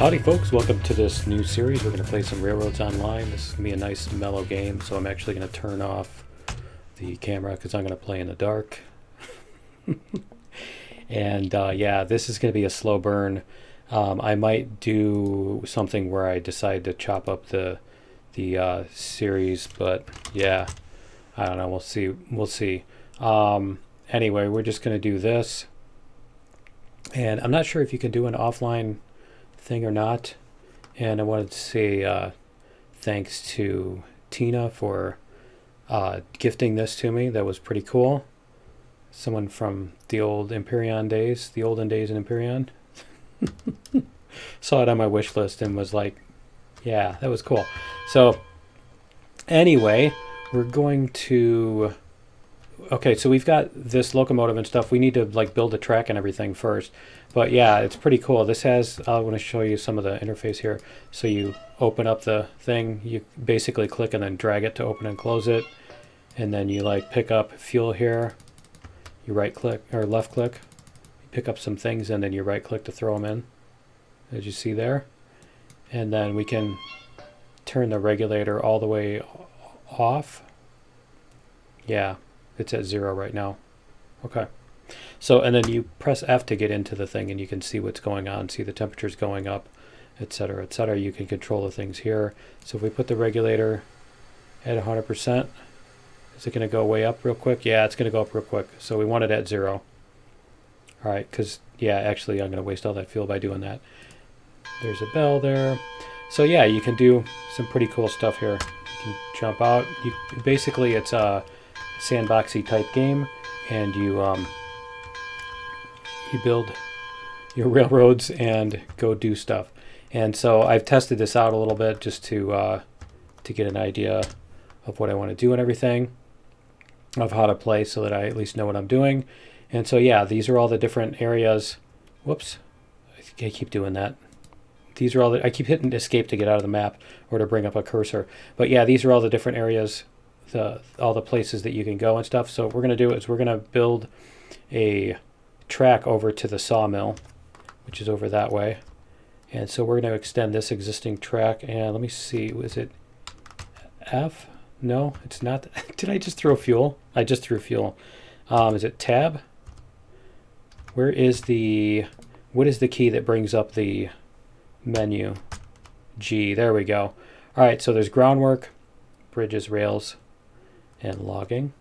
Howdy folks, welcome to this new series. We're going to play some Railroads Online. This is going to be a nice mellow game, so I'm actually going to turn off the camera because I'm going to play in the dark. And yeah, this is going to be a slow burn. I might do something where I decide to chop up the series, but yeah, I don't know, we'll see. Anyway, we're just going to do this. And I'm not sure if you can do an offline thing or not, and I wanted to say thanks to Tina for gifting this to me. That was pretty cool. Someone from the old Empyrean days, the olden days in Empyrean, saw it on my wish list and was like, yeah, that was cool. So anyway, we're going to, okay, so we've got this locomotive and stuff. We need to like build a track and everything first. But yeah, it's pretty cool. This has, I want to show you some of the interface here. So you open up the thing, you basically click and then drag it to open and close it. And then you like pick up fuel here. You right click or left click, you pick up some things and then you right click to throw them in, as you see there. And then we can turn the regulator all the way off. Yeah, it's at 0 right now. Okay. So, and then you press F to get into the thing and you can see what's going on, see the temperatures going up, etc., etc. You can control the things here. So if we put the regulator at 100%, is it going to go way up real quick? Yeah, it's going to go up real quick. So we want it at 0. All right, because, yeah, actually I'm going to waste all that fuel by doing that. There's a bell there. So yeah, you can do some pretty cool stuff here. You can jump out. Basically, it's a sandboxy type game, and you build your railroads and go do stuff. And so I've tested this out a little bit just to get an idea of what I want to do and everything, of how to play so that I at least know what I'm doing. And so yeah, these are all the different areas. Whoops, I keep doing that. These are all I keep hitting escape to get out of the map or to bring up a cursor. But yeah, these are all the different areas, all the places that you can go and stuff. So what we're going to do is we're going to build a track over to the sawmill, which is over that way. And so we're going to extend this existing track. And let me see, was it F? No, it's not. Did I just throw fuel? I just threw fuel. Is it tab? Where is what is the key that brings up the menu? G, there we go. All right, so there's groundwork, bridges, rails, and logging.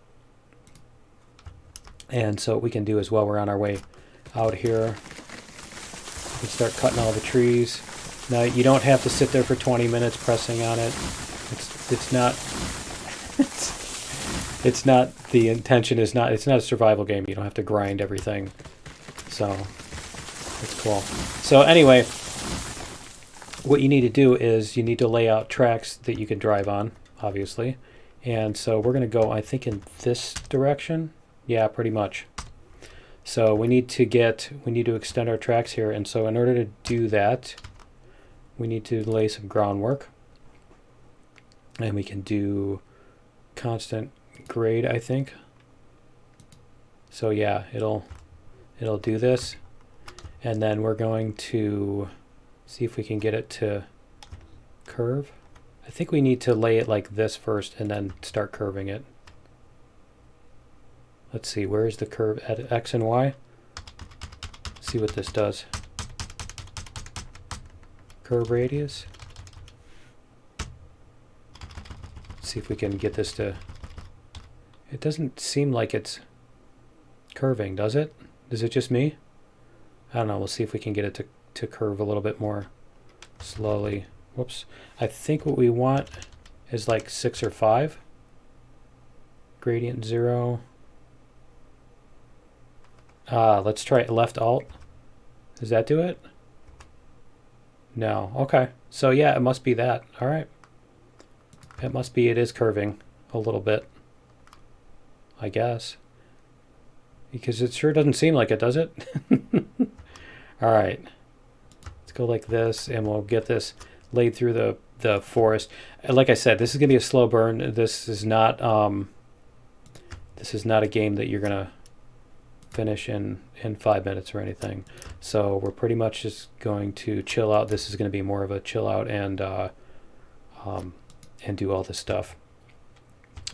And so what we can do as well, we're on our way out here. We can start cutting all the trees. Now you don't have to sit there for 20 minutes pressing on it. It's not it's not, the intention is not, it's not a survival game. You don't have to grind everything. So it's cool. So anyway, what you need to do is you need to lay out tracks that you can drive on, obviously. And so we're going to go, I think, in this direction. Yeah, pretty much. So we need to extend our tracks here. And so in order to do that, we need to lay some groundwork. And we can do constant grade, I think. So yeah, it'll do this. And then we're going to see if we can get it to curve. I think we need to lay it like this first and then start curving it. Let's see, where is the curve at X and Y? Let's see what this does. Curve radius. Let's see if we can get this to, it doesn't seem like it's curving, does it? Is it just me? I don't know, we'll see if we can get it to curve a little bit more slowly. Whoops. I think what we want is like 6 or 5. Gradient 0. Let's try left alt. Does that do it? No. Okay. So yeah, it must be that. All right. It must be, it is curving a little bit, I guess. Because it sure doesn't seem like it, does it? All right. Let's go like this, and we'll get this laid through the forest. And like I said, this is going to be a slow burn. This is not a game that you're going to finish in 5 minutes or anything. So we're pretty much just going to chill out. This is going to be more of a chill out and do all this stuff.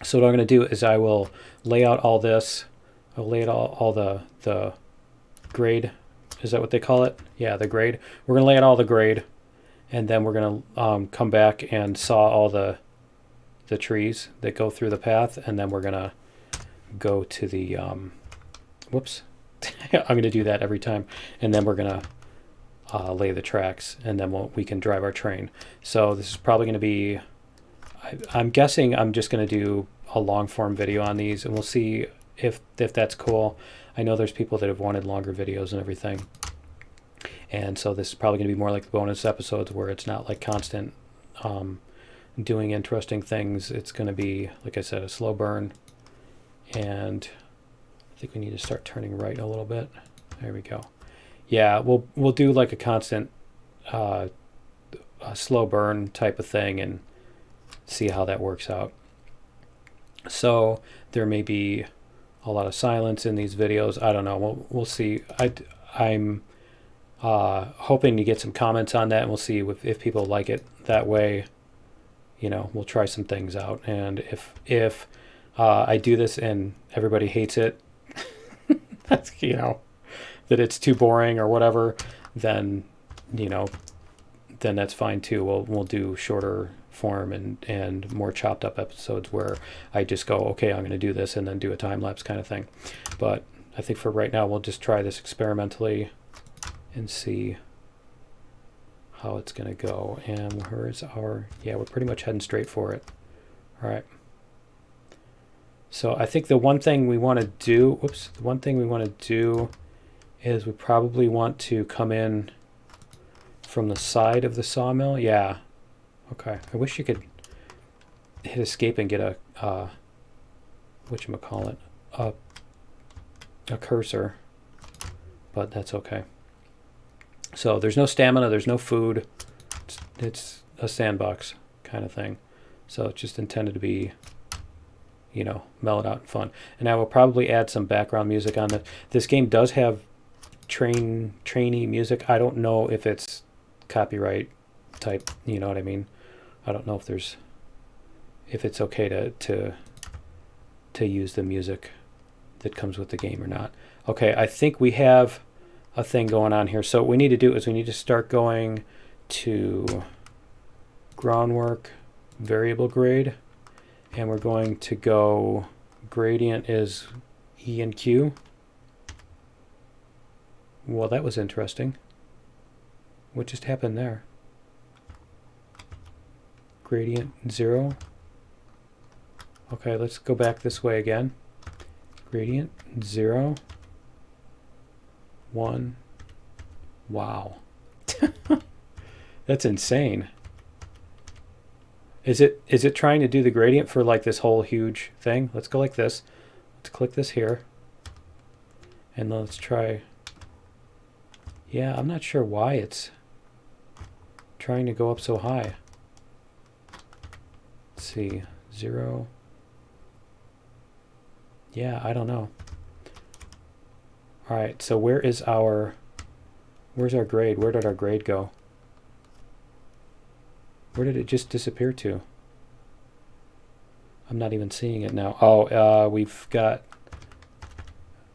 So what I'm going to do is I will lay out all this. I'll lay out all the grade. Is that what they call it? Yeah, the grade. We're going to lay out all the grade, and then we're going to come back and saw all the trees that go through the path, and then we're going to go to the whoops. I'm going to do that every time, and then we're going to lay the tracks, and then we can drive our train. So this is probably going to be, I'm guessing I'm just going to do a long form video on these, and we'll see if that's cool. I know there's people that have wanted longer videos and everything, and so this is probably going to be more like the bonus episodes where it's not like constant doing interesting things. It's going to be, like I said, a slow burn, and I think we need to start turning right a little bit. There we go. Yeah, we'll do like a constant a slow burn type of thing and see how that works out. So there may be a lot of silence in these videos. I don't know. We'll see. I'm hoping to get some comments on that, and we'll see if people like it that way. You know, we'll try some things out, and if I do this and everybody hates it, that's, you know, that it's too boring or whatever, then, you know, then that's fine too. We'll do shorter form and more chopped up episodes where I just go, okay, I'm going to do this and then do a time lapse kind of thing. But I think for right now, we'll just try this experimentally and see how it's going to go. And where's our, yeah, we're pretty much heading straight for it. All right. So I think the one thing we want to do, the one thing we want to do is we probably want to come in from the side of the sawmill. Yeah. Okay. I wish you could hit escape and get a, whatchamacallit, a cursor, but that's okay. So there's no stamina, there's no food. It's a sandbox kind of thing. So it's just intended to be, you know, mellowed out and fun. And I will probably add some background music on it. This game does have trainee music. I don't know if it's copyright type, you know what I mean? I don't know if it's okay to use the music that comes with the game or not. Okay, I think we have a thing going on here. So what we need to do is we need to start going to groundwork, variable grade, and we're going to go, gradient is E and Q. Well, that was interesting. What just happened there? Gradient 0. Okay, let's go back this way again. Gradient 0, 1. Wow. That's insane. Is it trying to do the gradient for like this whole huge thing? Let's go like this. Let's click this here. And let's try. Yeah, I'm not sure why it's trying to go up so high. Let's see. 0. Yeah, I don't know. All right, so where's our grade? Where did our grade go? Where did it just disappear to? I'm not even seeing it now. Oh, we've got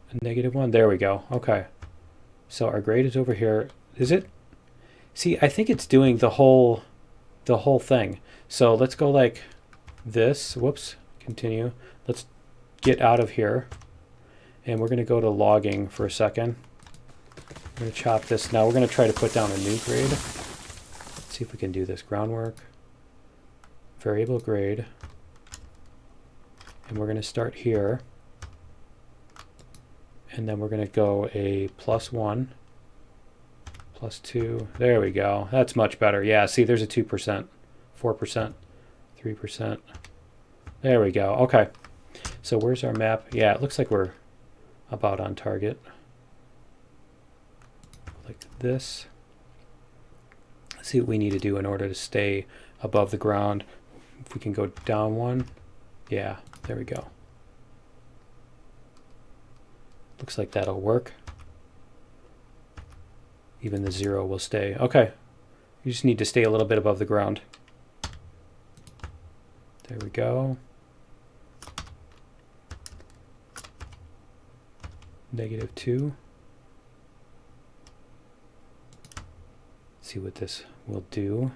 a -1. There we go. Okay. So our grade is over here. Is it? See, I think it's doing the whole thing. So let's go like this. Whoops. Continue. Let's get out of here. And we're going to go to logging for a second. We're going to chop this. Now we're going to try to put down a new grade. Let's see if we can do this. Groundwork, variable grade. And we're going to start here. And then we're going to go a +1, +2. There we go. That's much better. Yeah, see, there's a 2%, 4%, 3%. There we go. Okay. So where's our map? Yeah, it looks like we're about on target. Like this. Let's see what we need to do in order to stay above the ground. If we can go down 1. Yeah, there we go. Looks like that'll work. Even the 0 will stay. Okay. You just need to stay a little bit above the ground. There we go. -2. See what this will do.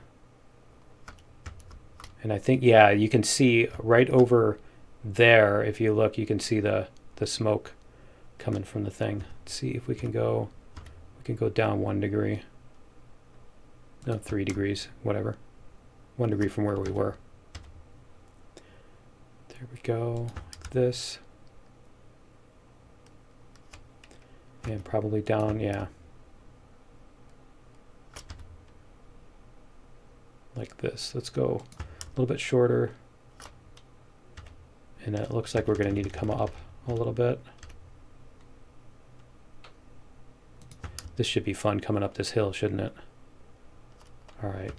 And I think, yeah, you can see right over there, if you look, you can see the smoke coming from the thing. Let's see if we can go down 1 degree. No, 3 degrees, whatever. 1 degree from where we were. There we go, like this. And probably down, yeah. Like this. Let's go a little bit shorter. And it looks like we're going to need to come up a little bit. This should be fun coming up this hill, shouldn't it? All right.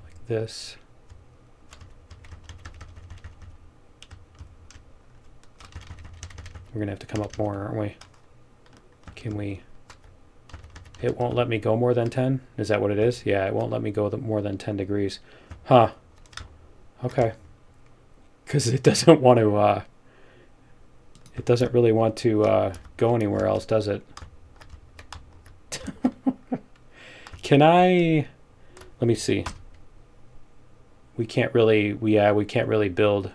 Like this. We're going to have to come up more, aren't we? Can we? It won't let me go more than 10? Is that what it is? Yeah, it won't let me go more than 10 degrees. Huh. Okay. Because it doesn't want to, it doesn't really want to go anywhere else, does it? Can I, let me see. We can't really, we can't really build.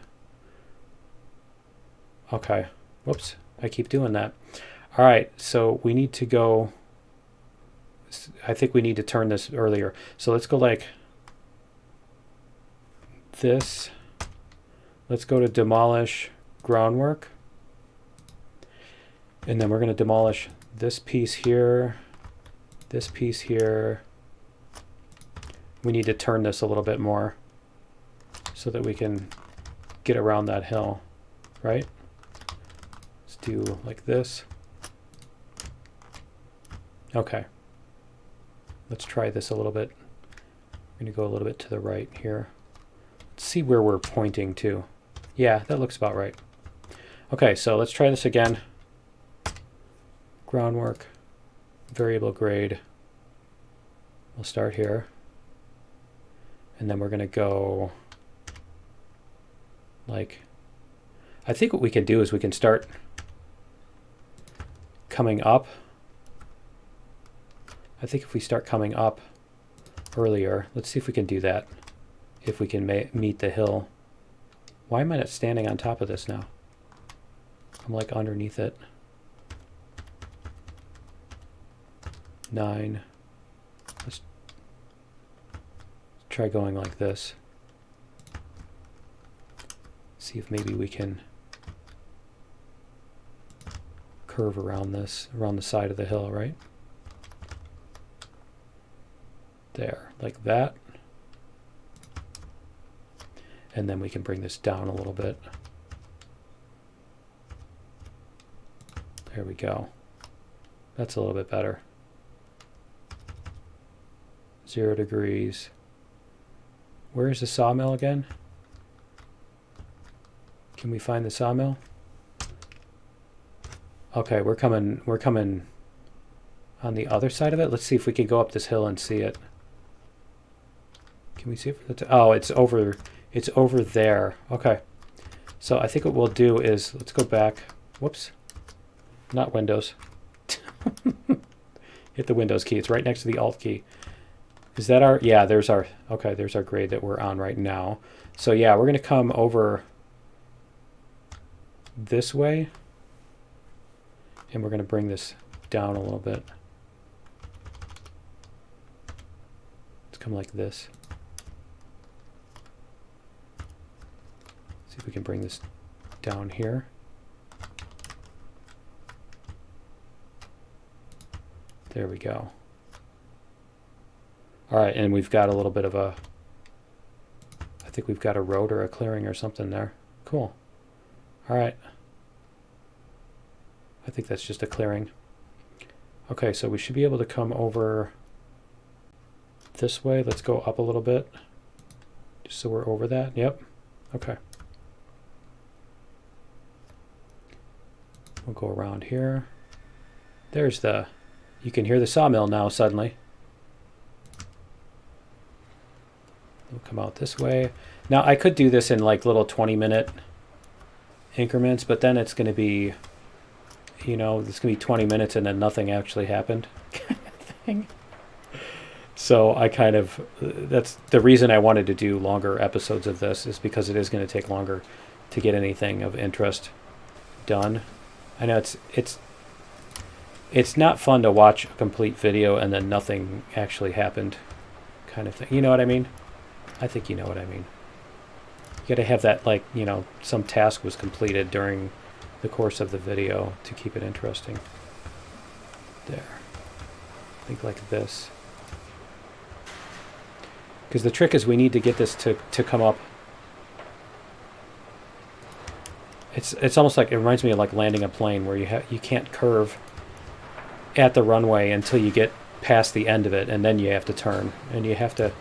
Okay. Whoops, I keep doing that. All right, so we need to go, I think we need to turn this earlier. So let's go like this. Let's go to demolish groundwork. And then we're going to demolish this piece here, this piece here. We need to turn this a little bit more so that we can get around that hill, right? Let's do like this. Okay. Let's try this a little bit. I'm going to go a little bit to the right here. Let's see where we're pointing to. Yeah, that looks about right. Okay, so let's try this again. Groundwork, variable grade. We'll start here. And then we're going to go like, I think what we can do is we can start coming up. I think if we start coming up earlier, let's see if we can do that. If we can meet the hill. Why am I not standing on top of this now? I'm like underneath it. 9. Let's try going like this. See if maybe we can curve around this, around the side of the hill, right? There, like that. And then we can bring this down a little bit. There we go. That's a little bit better. 0 degrees. Where's the sawmill again? Can we find the sawmill? Okay, we're coming on the other side of it. Let's see if we can go up this hill and see it. Can we see it? Oh, it's over there. Okay. So I think what we'll do is, let's go back. Whoops. Not Windows. Hit the Windows key. It's right next to the Alt key. Is that our, yeah, there's our, okay, there's our grade that we're on right now. So yeah, we're going to come over this way. And we're going to bring this down a little bit. Let's come like this. See if we can bring this down here. There we go. All right, and we've got a little bit of a, I think we've got a road or a clearing or something there. Cool. All right. I think that's just a clearing. Okay, so we should be able to come over this way. Let's go up a little bit, just so we're over that. Yep. Okay. We'll go around here. There's the, you can hear the sawmill now suddenly. We'll come out this way. Now I could do this in like little 20-minute increments, but then it's going to be, you know, it's going to be 20 minutes and then nothing actually happened kind of thing. So I kind of, that's the reason I wanted to do longer episodes of this, is because it is going to take longer to get anything of interest done. I know it's not fun to watch a complete video and then nothing actually happened kind of thing. You know what I mean? I think you know what I mean. You got to have that, like, you know, some task was completed during the course of the video to keep it interesting. There. Think like this. Because the trick is we need to get this to come up. It's almost like, it reminds me of like landing a plane, where you can't curve at the runway until you get past the end of it, and then you have to turn, and you have to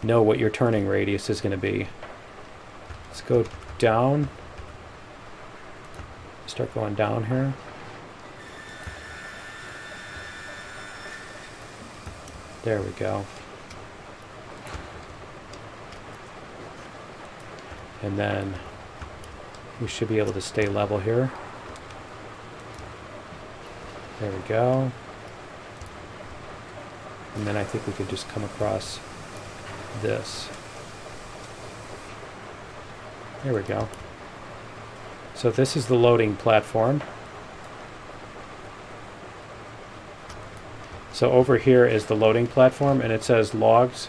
know what your turning radius is going to be. Let's go down. Start going down here. There we go. And then we should be able to stay level here. There we go. And then I think we could just come across this. There we go. So this is the loading platform. So over here is the loading platform, and it says logs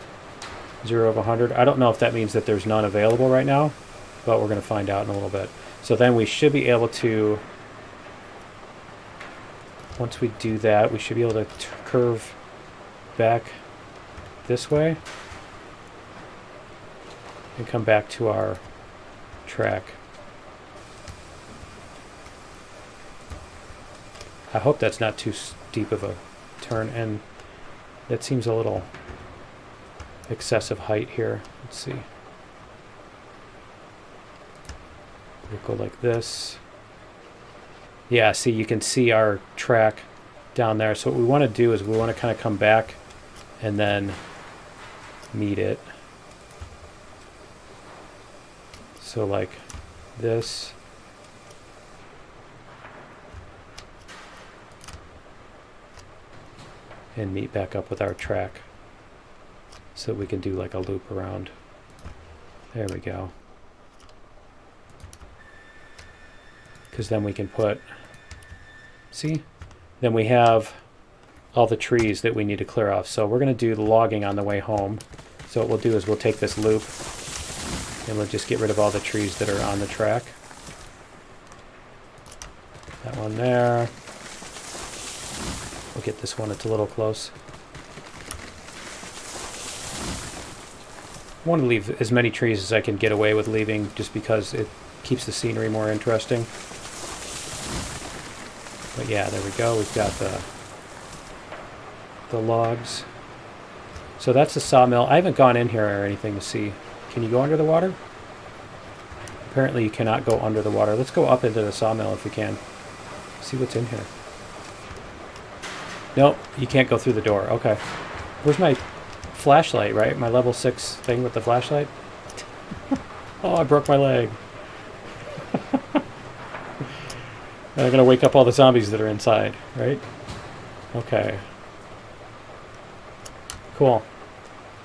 0 of 100. I don't know if that means that there's none available right now, but we're going to find out in a little bit. So then we should be able to, once we do that, we should be able to curve back this way and come back to our track. I hope that's not too steep of a turn, and that seems a little excessive height here. Let's see. We'll go like this. Yeah, see, you can see our track down there. So what we want to do is we want to kind of come back and then meet it. So like this. And meet back up with our track, so we can do like a loop around. There we go. Because then we can put, see? Then we have all the trees that we need to clear off. So we're going to do the logging on the way home. So what we'll do is we'll take this loop and we'll just get rid of all the trees that are on the track. That one there. We'll get this one, it's a little close. I want to leave as many trees as I can get away with leaving, just because it keeps the scenery more interesting. But yeah, there we go. We've got the logs. So that's the sawmill. I haven't gone in here or anything to see. Can you go under the water? Apparently you cannot go under the water. Let's go up into the sawmill if we can. See what's in here. Nope, you can't go through the door. Okay. Where's my flashlight, right? My level 6 thing with the flashlight? Oh, I broke my leg. And I'm going to wake up all the zombies that are inside, right? Okay. Cool.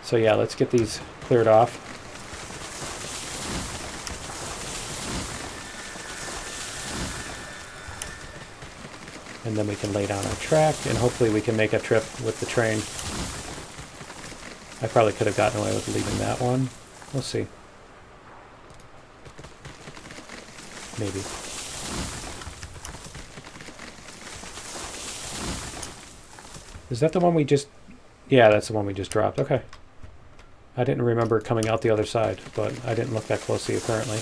So yeah, let's get these cleared off. And then we can lay down our track, and hopefully we can make a trip with the train. I probably could have gotten away with leaving that one. We'll see. Maybe. Is that the one we just... Yeah, that's the one we just dropped. Okay. I didn't remember it coming out the other side, but I didn't look that closely apparently.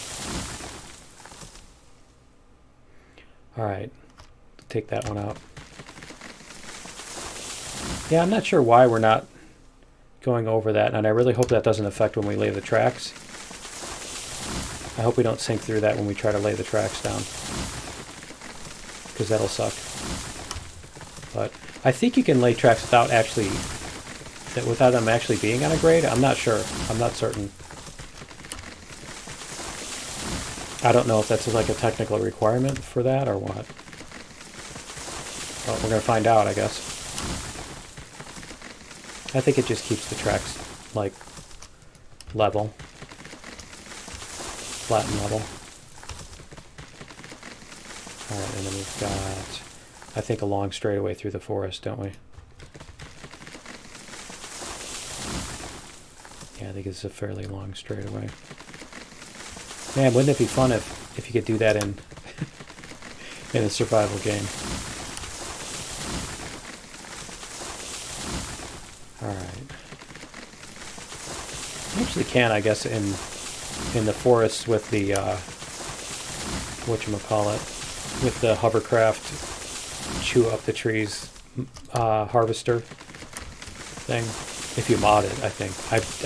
Alright. Take that one out. Yeah, I'm not sure why we're not going over that, and I really hope that doesn't affect when we lay the tracks. I hope we don't sink through that when we try to lay the tracks down. because that'll suck. But I think you can lay tracks without them actually being on a grade. I'm not sure. I'm not certain. I don't know if that's like a technical requirement for that or what. Well, we're going to find out, I guess. I think it just keeps the tracks like level, flat and level. All right, and then we've got, I think, a long straightaway through the forest, don't we? Yeah, I think it's a fairly long straightaway. Man, wouldn't it be fun if you could do that in in a survival game? All right. You actually can, I guess, in the forests with the whatchamacallit, with the hovercraft chew up the trees harvester thing. If you mod it, I think.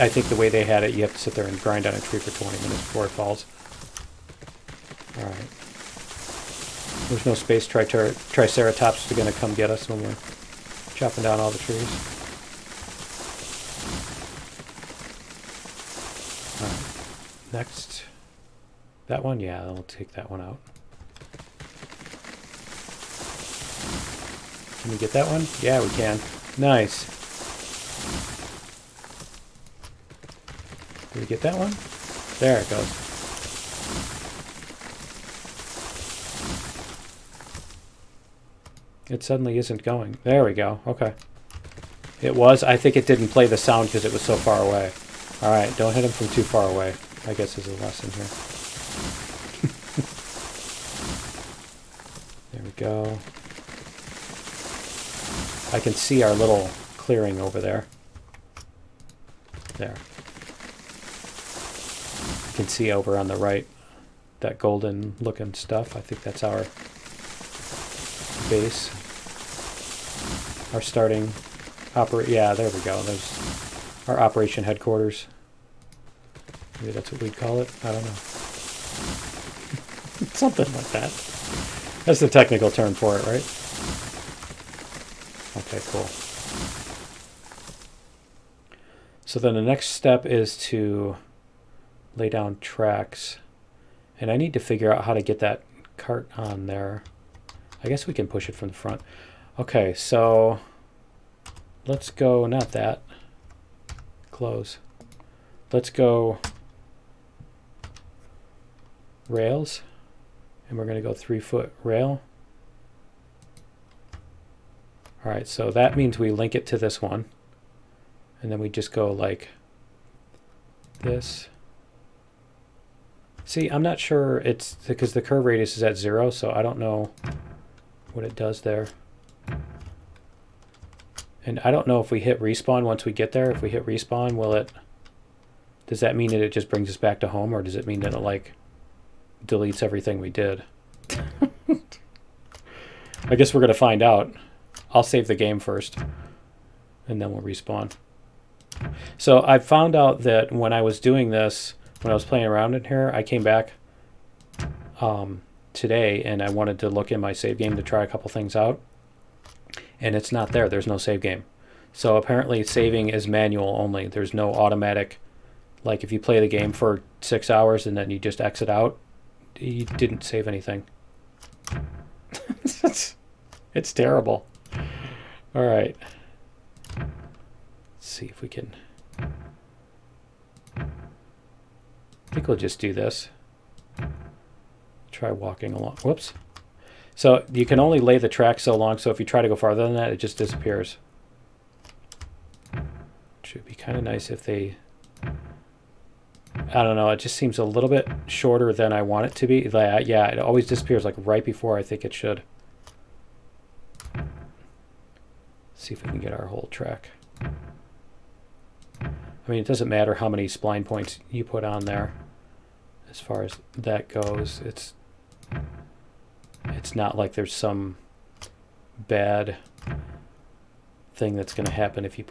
I think the way they had it, you have to sit there and grind on a tree for 20 minutes before it falls. All right. There's no space triceratops are going to come get us when we're chopping down all the trees. All right. Next. That one? Yeah, I'll take that one out. Can we get that one? Yeah, we can. Nice. Did we get that one? There it goes. It suddenly isn't going. There we go. Okay. It was. I think it didn't play the sound because it was so far away. All right. Don't hit him from too far away, I guess is a lesson here. There we go. I can see our little clearing over there. There. You can see over on the right that golden looking stuff. I think that's our base. Our starting yeah, there we go. There's our operation headquarters. Maybe that's what we'd call it. I don't know. Something like that. That's the technical term for it, right? Okay, cool. So then the next step is to lay down tracks. And I need to figure out how to get that cart on there. I guess we can push it from the front. Okay, so let's go, not that. Close. Let's go rails. And we're going to go 3-foot rail. All right, so that means we link it to this one. And then we just go like this. See, I'm not sure it's because the curve radius is at 0, so I don't know what it does there. And I don't know if we hit respawn once we get there. If we hit respawn, does that mean that it just brings us back to home, or does it mean that it like deletes everything we did? I guess we're going to find out. I'll save the game first, and then we'll respawn. So I found out that when I was doing this, when I was playing around in here, I came back today, and I wanted to look in my save game to try a couple things out, and it's not there. There's no save game. So apparently saving is manual only. There's no automatic, like if you play the game for 6 hours and then you just exit out, you didn't save anything. It's terrible. All right. Let's see if we can. I think we'll just do this. Try walking along. Whoops. So you can only lay the track so long, so if you try to go farther than that, it just disappears. It should be kind of nice if they... I don't know, it just seems a little bit shorter than I want it to be. Yeah, it always disappears like right before I think it should. See if we can get our whole track. I mean, it doesn't matter how many spline points you put on there. As far as that goes, it's not like there's some bad thing that's going to happen if you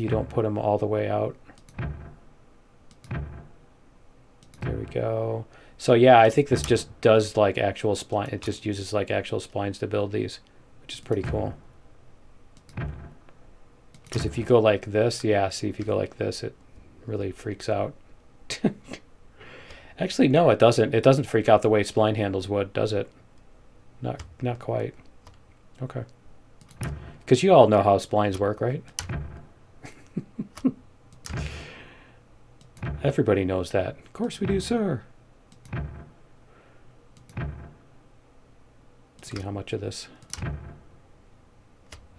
don't put them all the way out. There we go. So yeah, I think this just does like actual spline. It just uses like actual splines to build these, which is pretty cool. Because if you go like this, yeah, see if you go like this, it really freaks out. Actually, no, it doesn't. It doesn't freak out the way spline handles would, does it? Not quite. Okay. Because you all know how splines work, right? Everybody knows that. Of course we do, sir. Let's see how much of this. I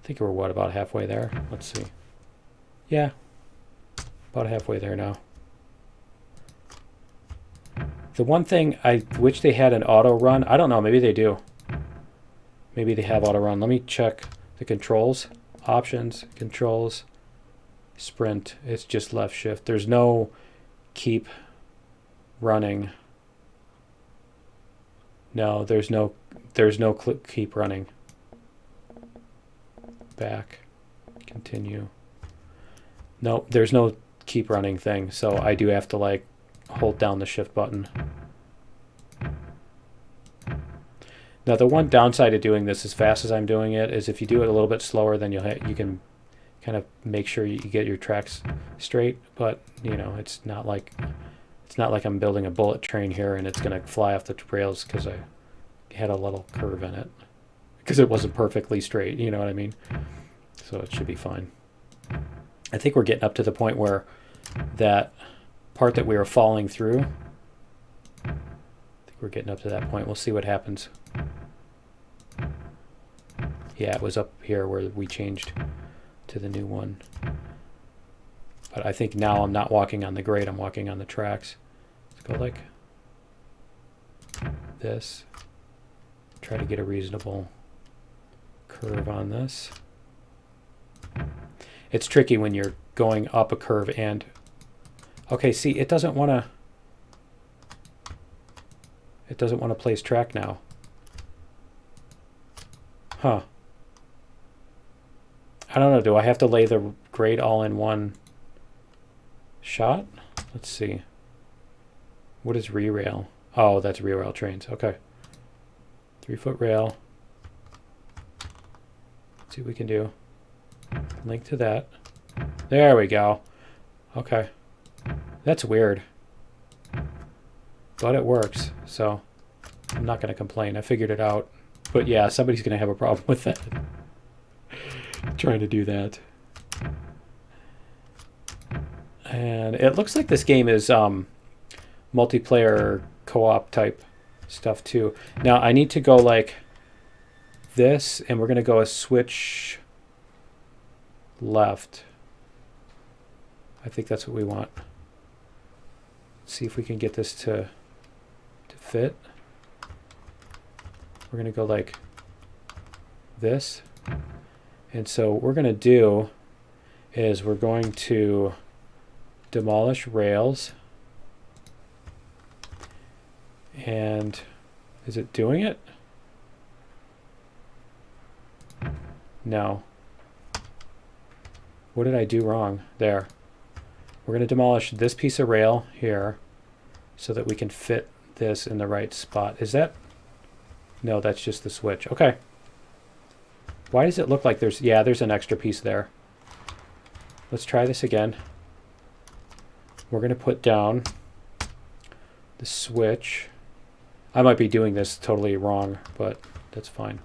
think we're, what, about halfway there? Let's see. Yeah, about halfway there now. The one thing I wish they had an auto run. I don't know, maybe they do. Maybe they have auto run. Let me check the controls. Options, controls, sprint. It's just left shift. There's no keep running. No, there's no keep running. Back, continue. Nope, there's no keep running thing, so I do have to like hold down the shift button. Now the one downside of doing this as fast as I'm doing it is if you do it a little bit slower, then you can kind of make sure you get your tracks straight, but you know, it's not like I'm building a bullet train here and it's going to fly off the rails because I had a little curve in it because it wasn't perfectly straight, you know what I mean? So it should be fine. I think we're getting up to the point where that part that we were falling through, I think we're getting up to that point. We'll see what happens. Yeah, it was up here where we changed to the new one. But I think now I'm not walking on the grade, I'm walking on the tracks. Let's go like this. Try to get a reasonable curve on this. It's tricky when you're going up a curve and... Okay, see, it doesn't want to place track now. Huh. I don't know, do I have to lay the grade all in one shot? Let's see. What is re-rail? Oh, that's re-rail trains. Okay. 3-foot rail. Let's see what we can do. Link to that. There we go. Okay. That's weird. But it works, so I'm not going to complain. I figured it out. But yeah, somebody's going to have a problem with that. Trying to do that. And it looks like this game is multiplayer co-op type stuff too. Now I need to go like this, and we're going to go a switch left. I think that's what we want. Let's see if we can get this to fit. We're going to go like this. And so what we're going to do is we're going to demolish rails. And is it doing it? No. What did I do wrong? There. We're going to demolish this piece of rail here so that we can fit this in the right spot. Is that? No, that's just the switch. Okay. Why does it look like there's... Yeah, there's an extra piece there. Let's try this again. We're going to put down the switch. I might be doing this totally wrong, but that's fine.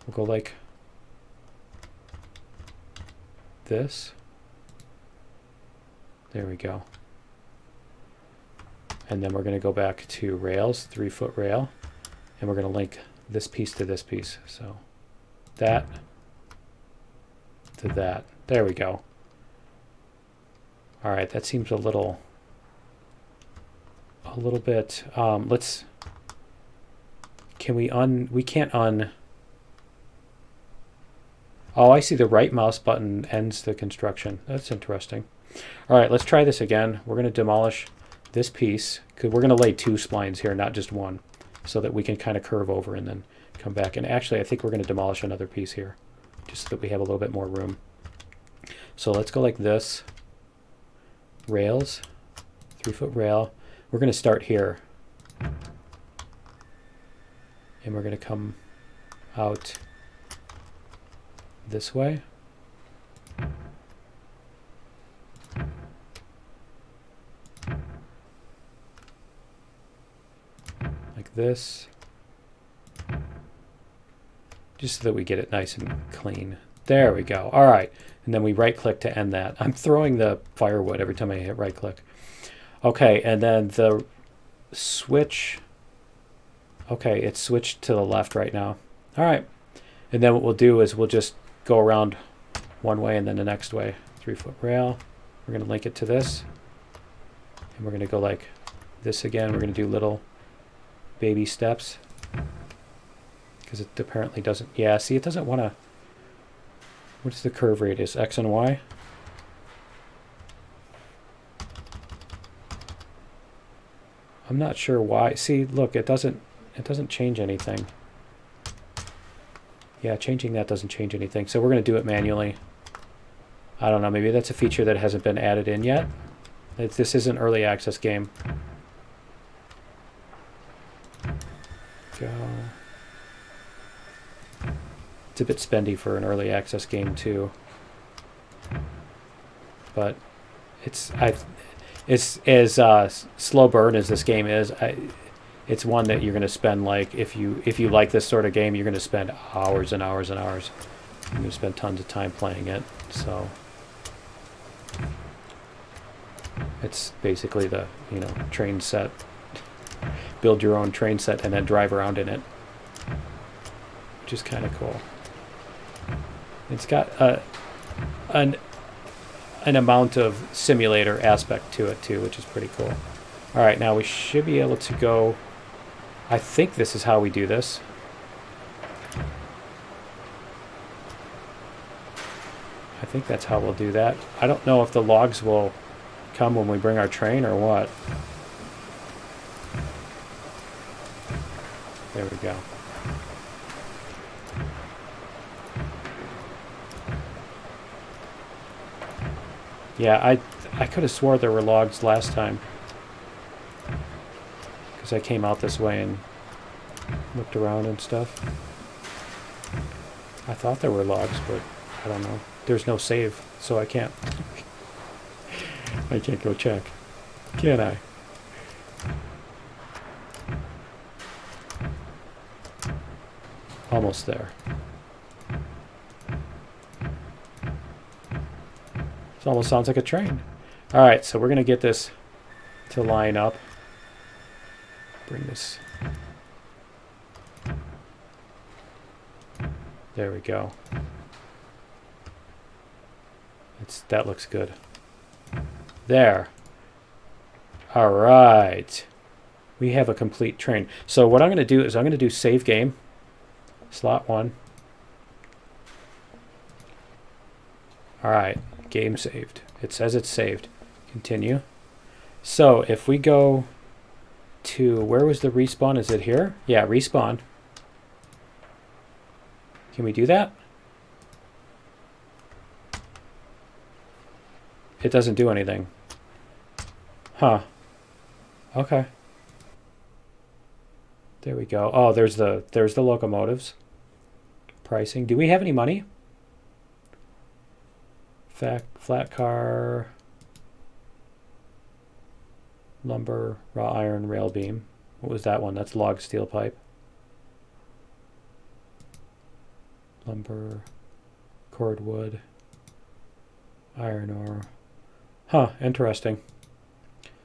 We'll go like this. There we go. And then we're going to go back to rails, 3-foot rail, and we're going to link this piece to this piece. So that to that. There we go. All right, that seems a little bit, let's, can we we can't oh, I see, the right mouse button ends the construction. That's interesting. All right, let's try this again. We're going to demolish this piece, because we're going to lay 2 splines here, not just one, so that we can kind of curve over and then come back. And actually, I think we're going to demolish another piece here, just so that we have a little bit more room. So let's go like this. Rails, 3-foot rail. we're going to start here. And we're going to come out this way. Like this. Just so that we get it nice and clean. There we go. All right. And then we right click to end that. I'm throwing the firewood every time I hit right click. Okay, and then the switch. Okay, it's switched to the left right now. All right. And then what we'll do is we'll just go around one way and then the next way. 3-foot rail. We're going to link it to this. And we're going to go like this again. We're going to do little baby steps. Because it apparently doesn't. Yeah, see, it doesn't want to. What's the curve radius? X and Y? I'm not sure why. See, look, it doesn't change anything. Yeah, changing that doesn't change anything. So we're going to do it manually. I don't know, maybe that's a feature that hasn't been added in yet. This is an early access game. Go. It's a bit spendy for an early access game too. But it's as slow burn as this game is. It's one that you're going to spend, like, if you like this sort of game, you're going to spend hours and hours and hours. You're going to spend tons of time playing it. So it's basically the, you know, train set. Build your own train set and then drive around in it, which is kind of cool. It's got an amount of simulator aspect to it too, which is pretty cool. All right, now we should be able to go. I think this is how we do this. I think that's how we'll do that. I don't know if the logs will come when we bring our train or what. There we go. Yeah, I could have swore there were logs last time. Because I came out this way and looked around and stuff. I thought there were logs, but I don't know. There's no save, so I can't. I can't go check. Can I? Almost there. It almost sounds like a train. All right, so we're going to get this to line up. Bring this. There we go. That looks good. There. All right. We have a complete train. So what I'm going to do is I'm going to do save game. Slot 1. All right. Game saved. It says it's saved. Continue. So if we go to, where was the respawn? Is it here? Yeah, respawn. Can we do that? It doesn't do anything. Huh. Okay. There we go. Oh, there's the locomotives. Pricing. Do we have any money? Flat car, lumber, raw iron, rail beam. What was that one? That's log steel pipe. Lumber, cordwood, iron ore. Huh, interesting.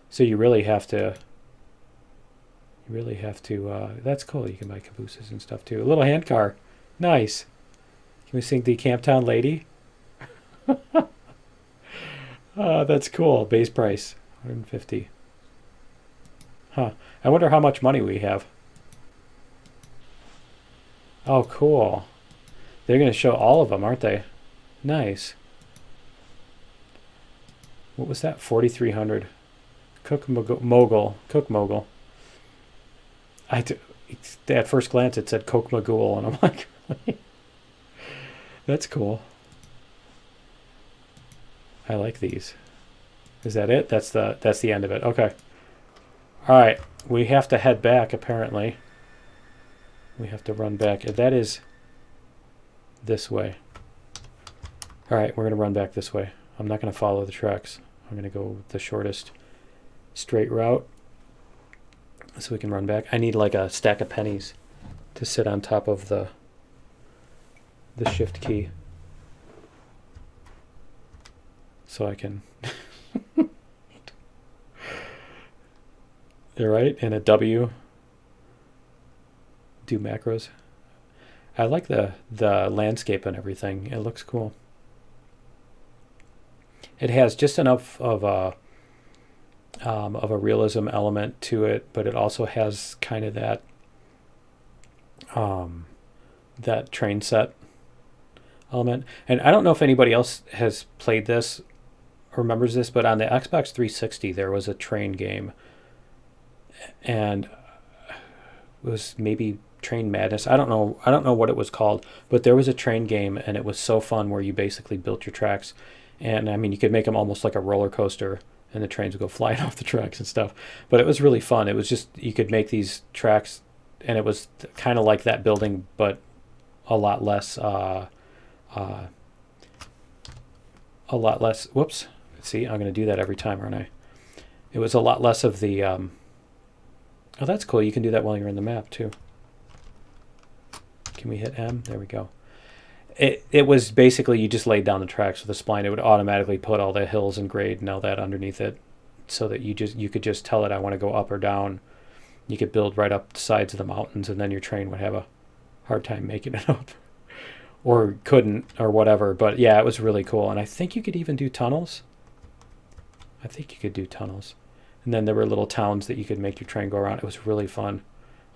So you really have to, that's cool. You can buy cabooses and stuff too. A little hand car. Nice. Can we sing the Camptown Lady? That's cool. Base price 150. Huh. I wonder how much money we have. Oh, cool. They're going to show all of them, aren't they? Nice. What was that? 4,300. Cook mogul. Cook mogul. At first glance, it said Coke Magoo, and I'm like, that's cool. I like these. Is that it? That's the end of it. Okay. All right, we have to head back, apparently. We have to run back. That is this way. All right, we're going to run back this way. I'm not going to follow the tracks. I'm going to go with the shortest straight route so we can run back. I need like a stack of pennies to sit on top of the shift key so I can they're right, and a W, do macros. I like the landscape and everything. It looks cool. It has just enough of a realism element to it, but it also has kind of that that train set element. And I don't know if anybody else has played this or remembers this, but on the Xbox 360 there was a train game, and it was maybe Train Madness. I don't know what it was called, but there was a train game, and it was so fun where you basically built your tracks, and I mean you could make them almost like a roller coaster, and the trains would go flying off the tracks and stuff. But it was really fun. It was just, you could make these tracks, and it was kind of like that building, but a lot less. Whoops. See, I'm going to do that every time, aren't I? It was a lot less of the. Oh, that's cool. You can do that while you're in the map too. Can we hit M? There we go. It was basically, you just laid down the tracks with a spline. It would automatically put all the hills and grade and all that underneath it, so that you could just tell it, I want to go up or down. You could build right up the sides of the mountains, and then your train would have a hard time making it up, or couldn't, or whatever. But yeah, it was really cool, and I think you could even do tunnels. I think you could do tunnels, and then there were little towns that you could make your train go around. It was really fun,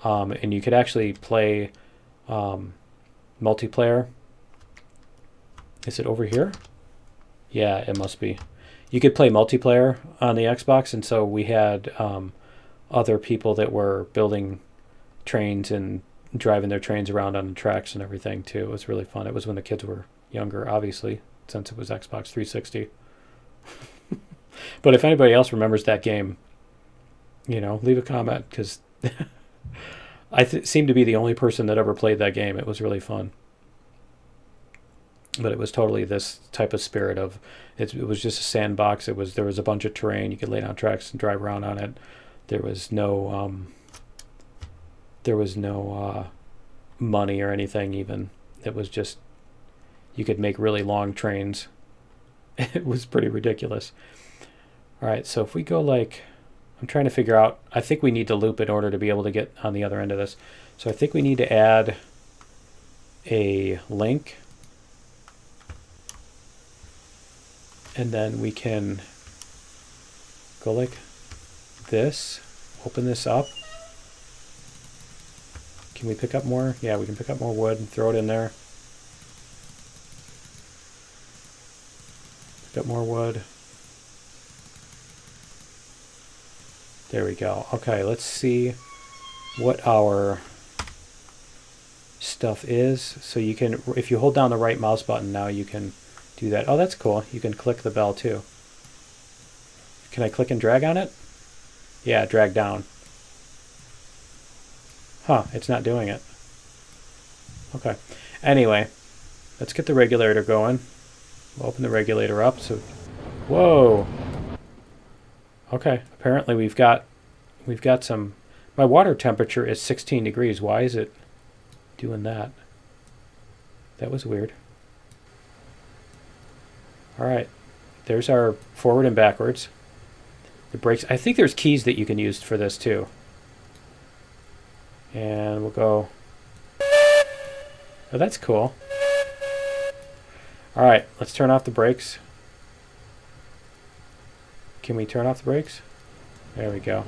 and you could actually play multiplayer. Is it over here? Yeah, it must be. You could play multiplayer on the Xbox, and so we had other people that were building trains and driving their trains around on the tracks and everything too. It was really fun. It was when the kids were younger, obviously, since it was Xbox 360. But if anybody else remembers that game, leave a comment, because I seem to be the only person that ever played that game. It was really fun. But it was totally this type of spirit of, it was just a sandbox. There was a bunch of terrain. You could lay down tracks and drive around on it. There was no money or anything even. It was just, you could make really long trains. It was pretty ridiculous. All right, so if we go like, I'm trying to figure out, I think we need to loop in order to be able to get on the other end of this. So I think we need to add a link. And then we can go like this, open this up. Can we pick up more? Yeah, we can pick up more wood and throw it in there. Pick up more wood. There we go. Okay, let's see what our stuff is. So you can, if you hold down the right mouse button now, you can do that. Oh, that's cool. You can click the bell too. Can I click and drag on it? Yeah, drag down. Huh, it's not doing it. Okay. Anyway, let's get the regulator going. We'll open the regulator up. So, whoa. Okay, apparently we've got some, my water temperature is 16 degrees. Why is it doing that? That was weird. All right, there's our forward and backwards. The brakes, I think there's keys that you can use for this too. And we'll go, oh, that's cool. All right, let's turn off the brakes. Can we turn off the brakes? There we go.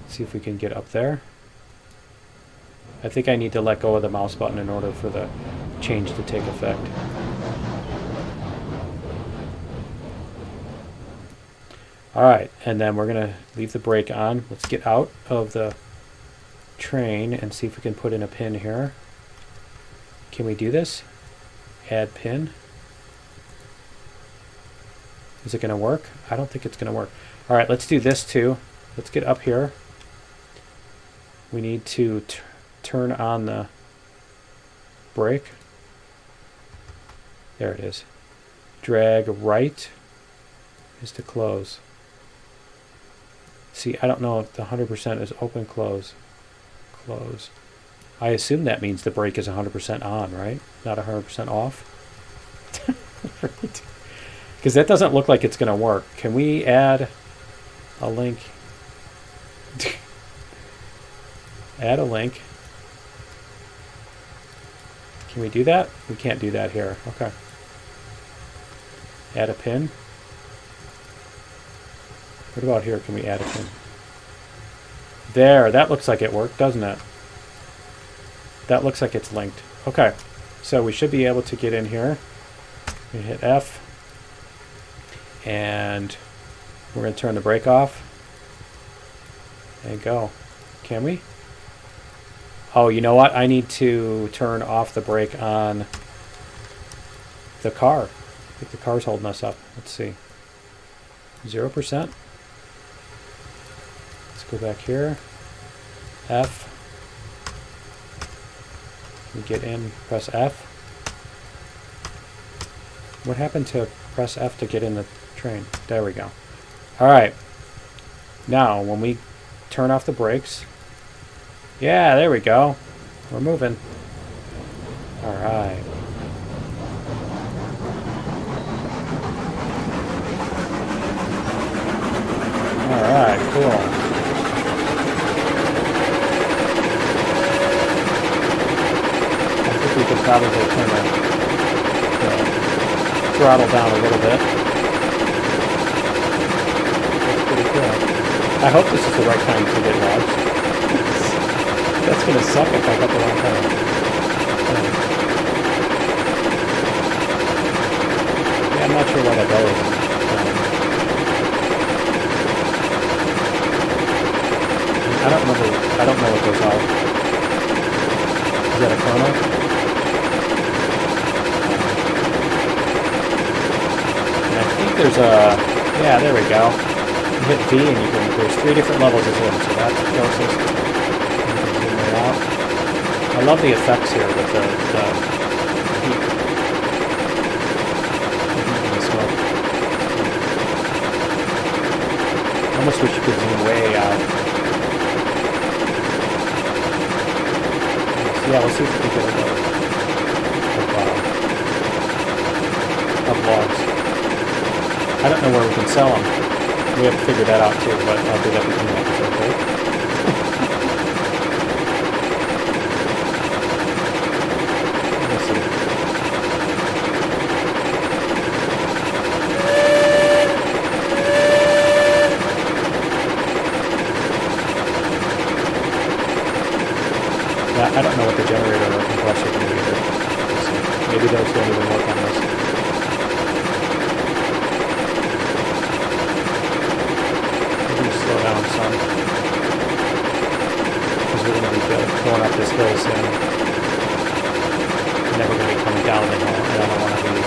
Let's see if we can get up there. I think I need to let go of the mouse button in order for the change to take effect. All right, and then we're gonna leave the brake on. Let's get out of the train and see if we can put in a pin here. Can we do this? Add pin. Is it going to work? I don't think it's going to work. All right, let's do this too. Let's get up here. We need to turn on the brake. There it is. Drag right is to close. See, I don't know if the 100% is open, close, close. I assume that means the brake is 100% on, right? Not 100% off. Because that doesn't look like it's going to work. Can we add a link? Add a link. Can we do that? We can't do that here. Okay. Add a pin. What about here? Can we add a pin? There, that looks like it worked, doesn't it? That looks like it's linked. Okay, so we should be able to get in here. We hit F. And we're going to turn the brake off. And go. Can we? Oh, you know what? I need to turn off the brake on the car. I think the car's holding us up. Let's see. 0%. Let's go back here. F. We get in, press F. What happened to press F to get in the train? There we go. All right. Now, when we turn off the brakes, yeah, there we go. We're moving. All right. All right, cool. I think we could probably turn the throttle down a little bit. That's pretty cool. I hope this is the right time to get logs. That's going to suck if I got the wrong kind of thing. Yeah, I'm not sure why that goes. I don't remember. I don't know what goes out. Is that a chrono? And I think there's a. Yeah, there we go. You hit V and you can. There's 3 different levels of zoom, so that's the closest. You can zoom way out. I love the effects here with the heat. The heat and the smoke. I almost wish you could zoom way out. Yeah, we'll see if we can get a load of logs. I don't know where we can sell them. We have to figure that out too, but I'll do that between episodes, right? Let's see. Yeah, I don't know what the generator or compressor can do either. Let's see. Maybe those don't even work on this. We're going to slow down some. Because we're going to be going up this hill soon. And then we're going to be coming down the hill. And I don't want to be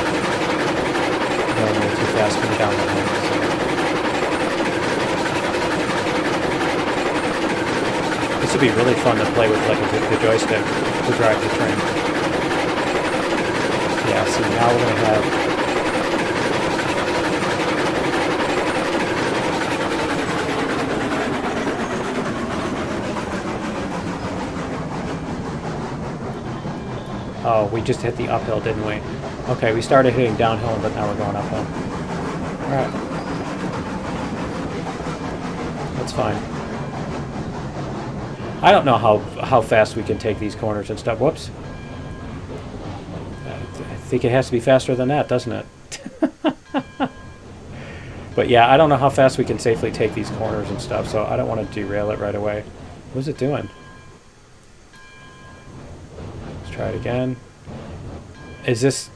going way too fast coming down the hill. So. This would be really fun to play with, like the joystick to drive the train. Yeah, see, now we're going to have. Oh, we just hit the uphill, didn't we? Okay, we started hitting downhill, but now we're going uphill. Alright. That's fine. I don't know how fast we can take these corners and stuff. Whoops. I think it has to be faster than that, doesn't it? But yeah, I don't know how fast we can safely take these corners and stuff, so I don't want to derail it right away. What is it doing? Let's try it again. Is this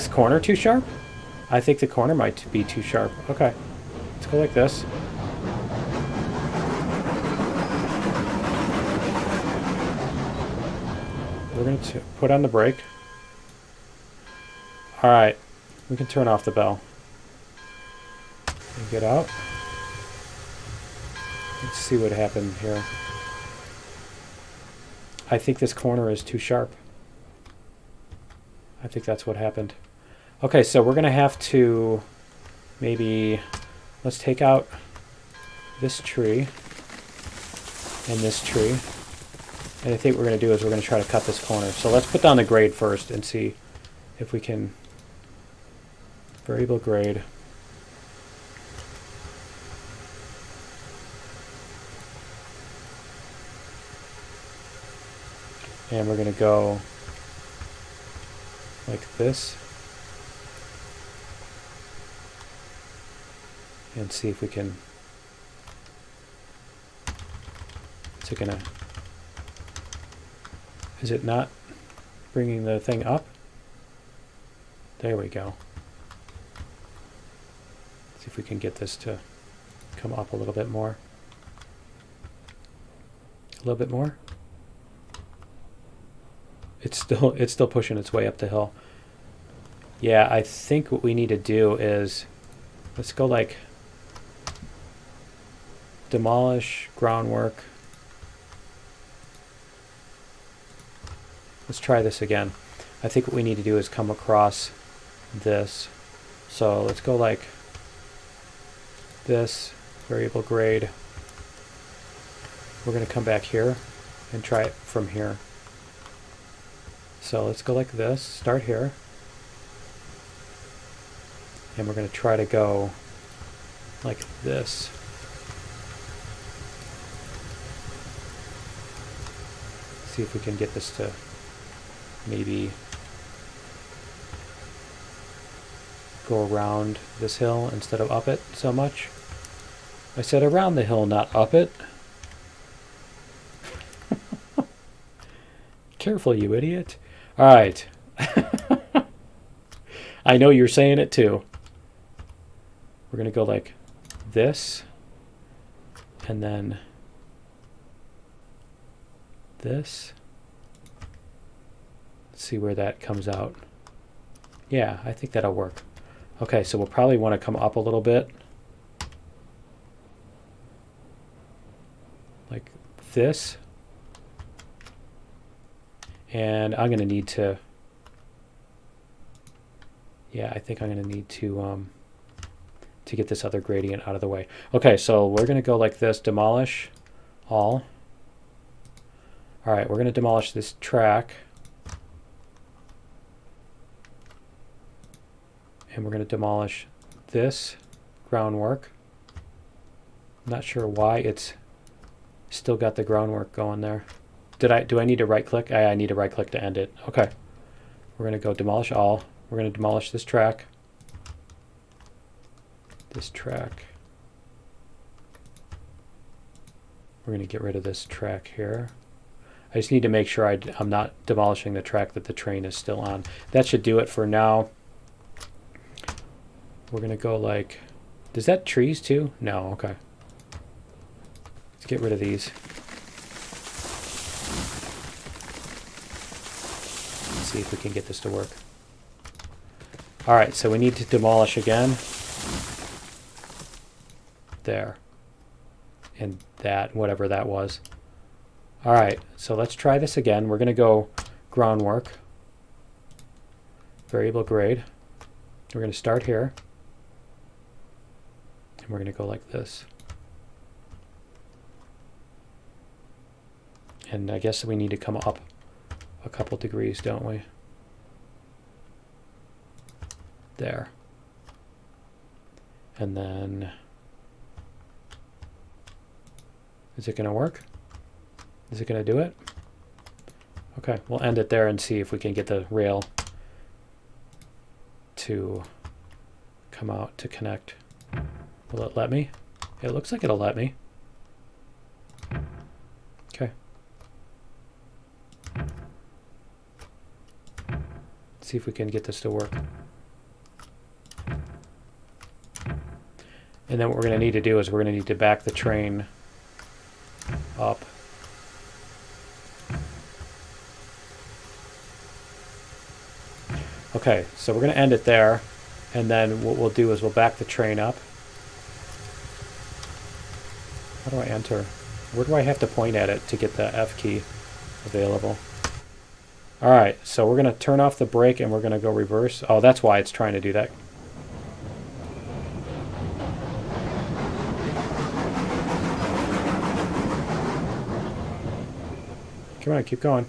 corner too sharp? I think the corner might be too sharp. Okay. Let's go like this. We're going to put on the brake. Alright, we can turn off the bell. And get out. Let's see what happened here. I think this corner is too sharp. I think that's what happened. Okay, so we're going to have to maybe, let's take out this tree and this tree. And I think what we're going to do is we're going to try to cut this corner. So let's put down the grade first and see if we can variable grade. And we're going to go like this. And see if we can, is it not bringing the thing up? There we go. See if we can get this to come up a little bit more. A little bit more. It's still pushing its way up the hill. Yeah, I think what we need to do is, let's go like demolish groundwork. Let's try this again. I think what we need to do is come across this. So let's go like this, variable grade. We're going to come back here and try it from here. So let's go like this, start here. And we're going to try to go like this. See if we can get this to maybe go around this hill instead of up it so much. I said around the hill, not up it. Careful, you idiot. All right. I know you're saying it too. We're going to go like this, and then this. Let's see where that comes out. Yeah, I think that'll work. Okay, so we'll probably want to come up a little bit. Like this. And I'm going to need to, yeah, I think I'm going to need to get this other gradient out of the way. Okay, so we're going to go like this, demolish all. All right, we're going to demolish this track. And we're going to demolish this groundwork. I'm not sure why it's still got the groundwork going there. Do I need to right click? I need to right click to end it. Okay. We're going to go demolish all. We're going to demolish this track. This track. We're going to get rid of this track here. I just need to make sure I'm not demolishing the track that the train is still on. That should do it for now. We're going to go like, does that trees too? No, okay. Let's get rid of these. Let's see if we can get this to work. All right, so we need to demolish again. There. And that, whatever that was. All right, so let's try this again. We're going to go groundwork, variable grade. We're going to start here. And we're going to go like this. And I guess we need to come up a couple degrees, don't we? There. And then, is it going to work? Is it going to do it? Okay, we'll end it there and see if we can get the rail to come out to connect. Will it let me? It looks like it'll let me. Okay. Let's see if we can get this to work. And then what we're going to need to do is we're going to need to back the train up. Okay, so we're going to end it there, and then what we'll do is we'll back the train up. How do I enter? Where do I have to point at it to get the F key available? All right, so we're going to turn off the brake and we're going to go reverse. Oh, that's why it's trying to do that. Come on, keep going.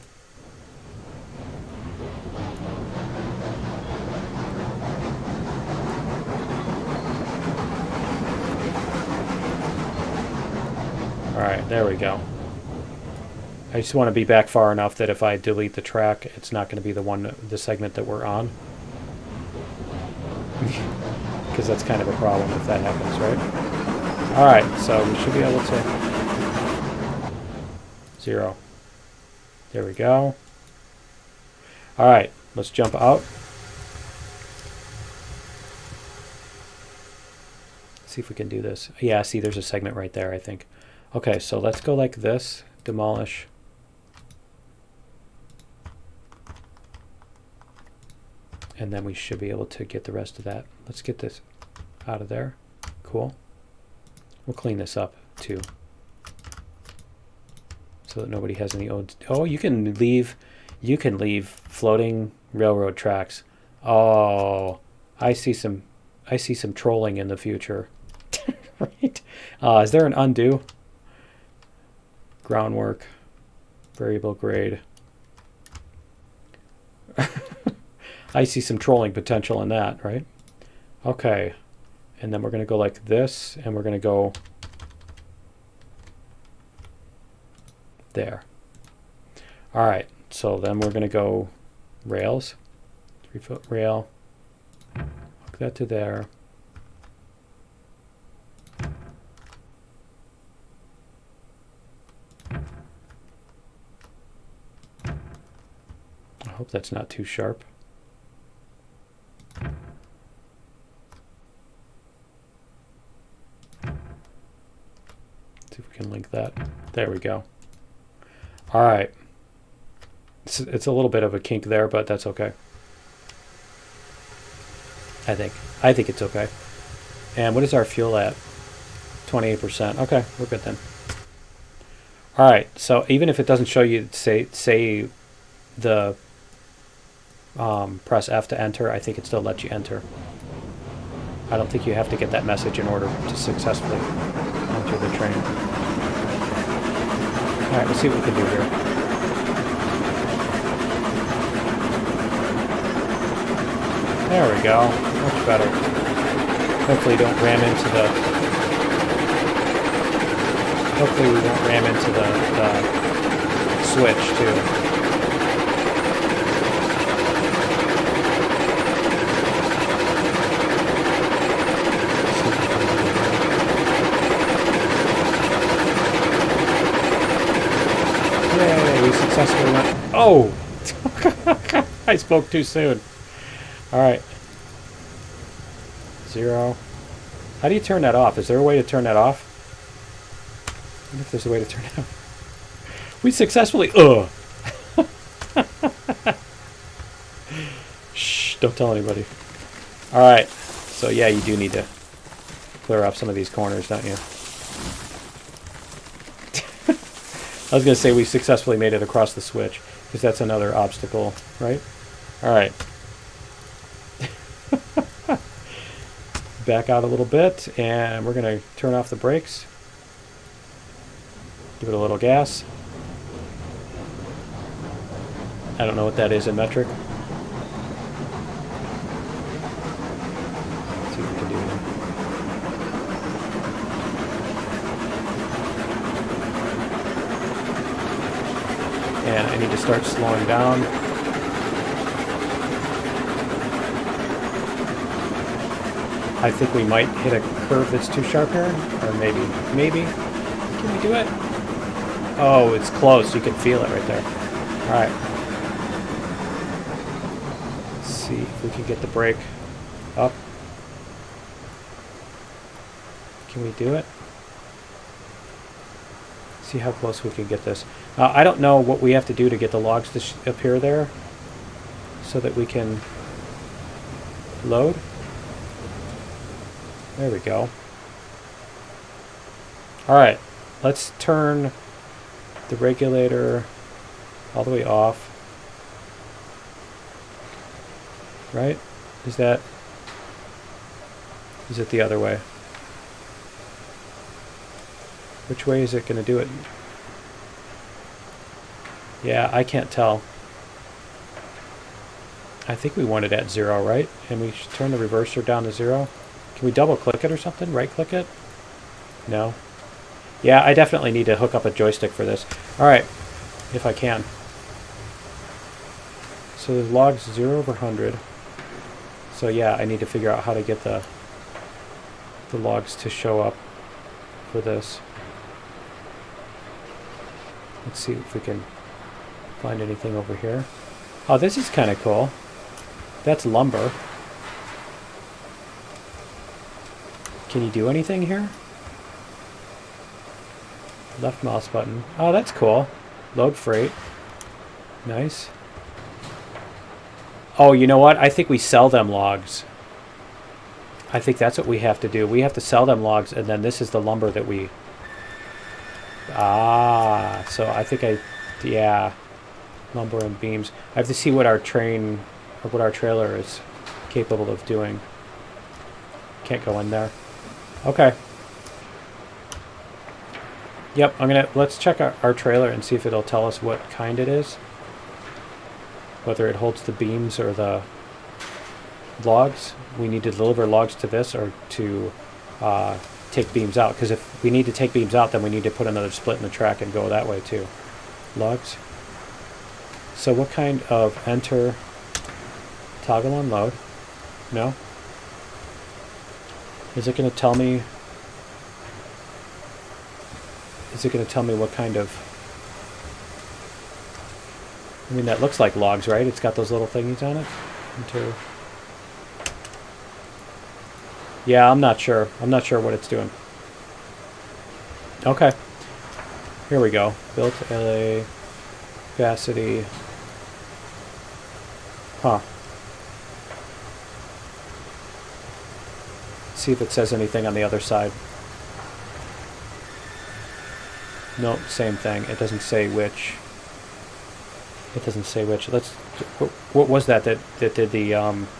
All right, there we go. I just want to be back far enough that if I delete the track, it's not going to be the segment that we're on. Because that's kind of a problem if that happens, right? All right, so we should be able to... 0. There we go. All right, let's jump out. See if we can do this. Yeah, see, there's a segment right there, I think. Okay, so let's go like this. Demolish. And then we should be able to get the rest of that. Let's get this out of there. Cool. We'll clean this up too, so that nobody has any old... Oh, you can leave floating railroad tracks. Oh, I see some trolling in the future. Right? Is there an undo? Groundwork, variable grade. I see some trolling potential in that, right? Okay, and then we're going to go like this, and we're going to go there. All right, so then we're going to go rails, 3-foot rail, hook that to there. I hope that's not too sharp. See if we can link that. There we go. All right. It's a little bit of a kink there, but that's okay. I think it's okay. And what is our fuel at? 28%. Okay, we're good then. All right. So even if it doesn't show you, say the press F to enter, I think it still lets you enter. I don't think you have to get that message in order to successfully enter the train. All right, let's see what we can do here. There we go. Much better. Hopefully we don't ram into the... Hopefully we won't ram into the switch too. Yay, we successfully went... Oh! I spoke too soon. Alright. 0. How do you turn that off? Is there a way to turn that off? I wonder if there's a way to turn it off. We successfully... Shh, don't tell anybody. Alright. So yeah, you do need to clear off some of these corners, don't you? I was going to say we successfully made it across the switch, because that's another obstacle, right? All right. Back out a little bit, and we're going to turn off the brakes. Give it a little gas. I don't know what that is in metric. Let's see what we can do here. And I need to start slowing down. I think we might hit a curve that's too sharp here, or maybe. Can we do it? Oh, it's close. You can feel it right there. All right. Let's see if we can get the brake up. Can we do it? See how close we can get this. I don't know what we have to do to get the logs to appear there so that we can load. There we go. All right, let's turn the regulator all the way off. Right? Is it the other way? Which way is it going to do it? Yeah, I can't tell. I think we want it at 0, right? And we should turn the reverser down to 0. Can we double click it or something? Right click it? No. Yeah, I definitely need to hook up a joystick for this. Alright, if I can. So the log's 0 over 100. So yeah, I need to figure out how to get the logs to show up for this. Let's see if we can find anything over here. Oh, this is kind of cool. That's lumber. Can you do anything here? Left mouse button. Oh, that's cool. Load freight. Nice. Oh, you know what? I think we sell them logs. I think that's what we have to do. We have to sell them logs, and then this is the lumber that we... Ah, so I think yeah. Lumber and beams. I have to see what our train, or what our trailer is capable of doing. Can't go in there. Okay. Yep, let's check our trailer and see if it'll tell us what kind it is. Whether it holds the beams or the logs. We need to deliver logs to this or to take beams out. Because if we need to take beams out, then we need to put another split in the track and go that way too. Logs. So what kind of enter toggle unload? No? Is it going to tell me? Is it going to tell me what kind of? I mean, that looks like logs, right? It's got those little thingies on it. Enter. Yeah, I'm not sure. I'm not sure what it's doing. Okay. Here we go. Built LA. Capacity. Huh. See if it says anything on the other side. Nope, same thing. It doesn't say which. It doesn't say which. Let's. What was that did the?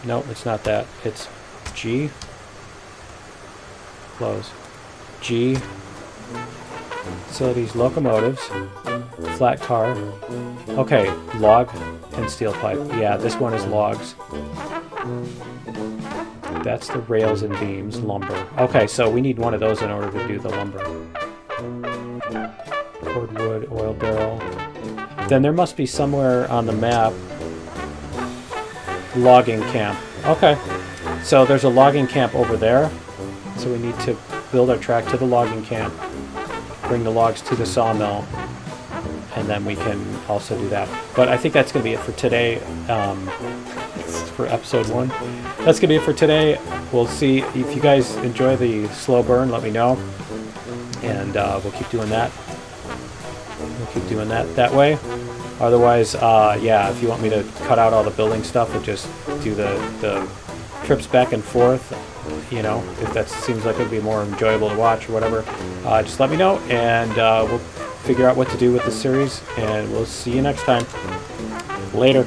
No, it's not that. It's G. Close. G. Facilities, locomotives, flat car. Okay, log and steel pipe. Yeah, this one is logs. That's the rails and beams, lumber. Okay, so we need one of those in order to do the lumber. Cordwood, oil barrel. Then there must be somewhere on the map logging camp. Okay, so there's a logging camp over there. So we need to build our track to the logging camp. Bring the logs to the sawmill, and then we can also do that. But I think that's going to be it for today, for episode 1. That's going to be it for today. We'll see. If you guys enjoy the slow burn, let me know, and we'll keep doing that. We'll keep doing that way. Otherwise, yeah, if you want me to cut out all the building stuff and just do the trips back and forth, you know, if that seems like it would be more enjoyable to watch or whatever, just let me know, and we'll figure out what to do with the series, and we'll see you next time. Later.